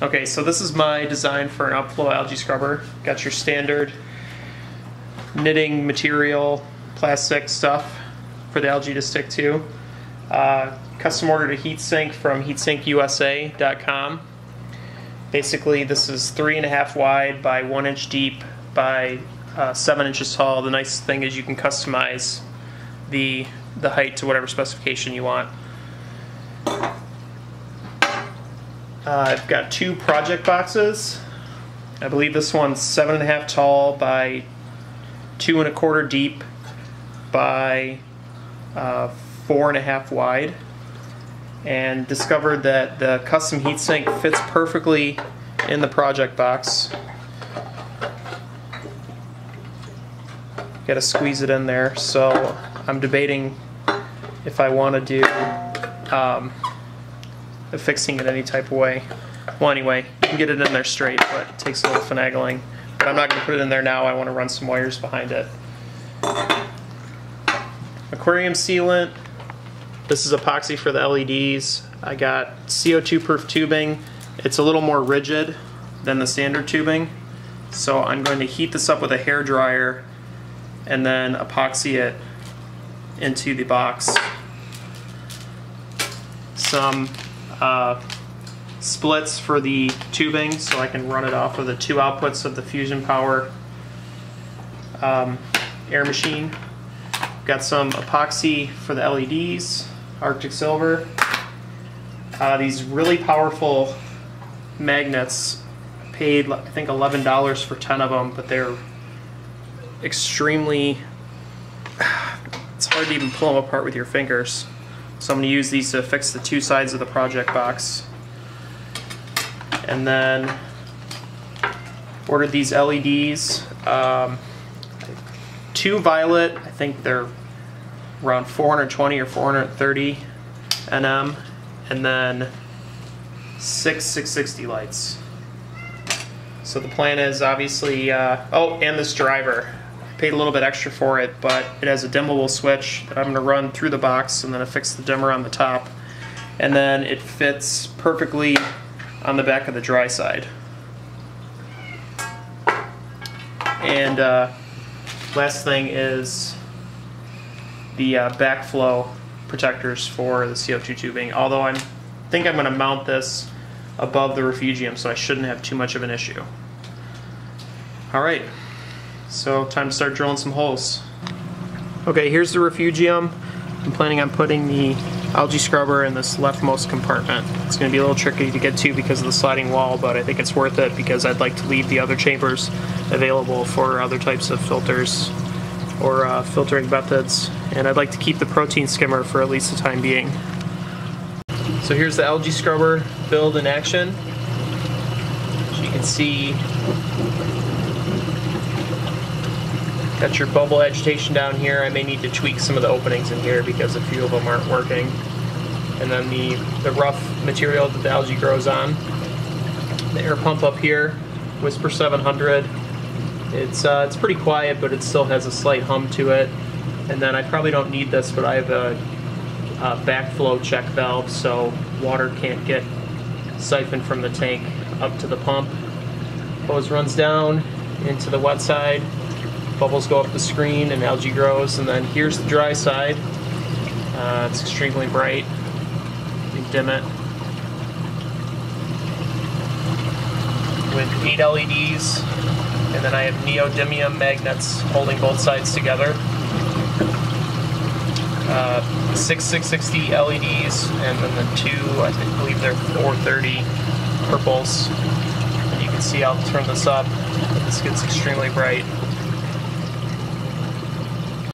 Okay, so this is my design for an Upflow algae scrubber. Got your standard knitting material, plastic stuff for the algae to stick to. Custom ordered a heatsink from heatsinkusa.com. Basically, this is 3.5 wide by 1 inch deep by 7 inches tall. The nice thing is you can customize the height to whatever specification you want. I've got 2 project boxes. I believe this one's 7.5 tall by 2.25 deep by 4.5 wide, and discovered that the custom heatsink fits perfectly in the project box. Got to squeeze it in there, so I'm debating if I want to do fixing it any type of way. Well, anyway, you can get it in there straight, but it takes a little finagling. But I'm not going to put it in there now. I want to run some wires behind it. Aquarium sealant. This is epoxy for the LEDs. I got CO2 proof tubing. It's a little more rigid than the standard tubing, so I'm going to heat this up with a hair dryer and then epoxy it into the box. Some splits for the tubing so I can run it off of the 2 outputs of the Fusion Power air machine. Got some epoxy for the LEDs, Arctic Silver. These really powerful magnets, paid I think $11 for 10 of them, but they're extremely, it's hard to even pull them apart with your fingers. So I'm going to use these to fix the 2 sides of the project box. And then ordered these LEDs, 2 violet, I think they're around 420 or 430 nm, and then 6 660 lights. So the plan is obviously, oh, and this driver. I paid a little bit extra for it, but it has a dimmable switch that I'm going to run through the box and then affix the dimmer on the top. And then it fits perfectly on the back of the dry side. And last thing is the backflow protectors for the CO2 tubing, although I think I'm going to mount this above the refugium, so I shouldn't have too much of an issue. Alright, so time to start drilling some holes. Okay, here's the refugium. I'm planning on putting the algae scrubber in this leftmost compartment. It's going to be a little tricky to get to because of the sliding wall, but I think it's worth it because I'd like to leave the other chambers available for other types of filters or filtering methods, and I'd like to keep the protein skimmer for at least the time being. So here's the algae scrubber build in action. As you can see, got your bubble agitation down here. I may need to tweak some of the openings in here because a few of them aren't working. And then the rough material that the algae grows on. The air pump up here, Whisper 700. It's pretty quiet, but it still has a slight hum to it. And then I probably don't need this, but I have a backflow check valve, so water can't get siphoned from the tank up to the pump. Hose runs down into the wet side. Bubbles go up the screen and algae grows, and then here's the dry side. It's extremely bright. You can dim it. With 8 LEDs, and then I have Neodymium magnets holding both sides together. 6 660 LEDs, and then the 2, I believe they're 430 purples. And you can see I'll turn this up. This gets extremely bright.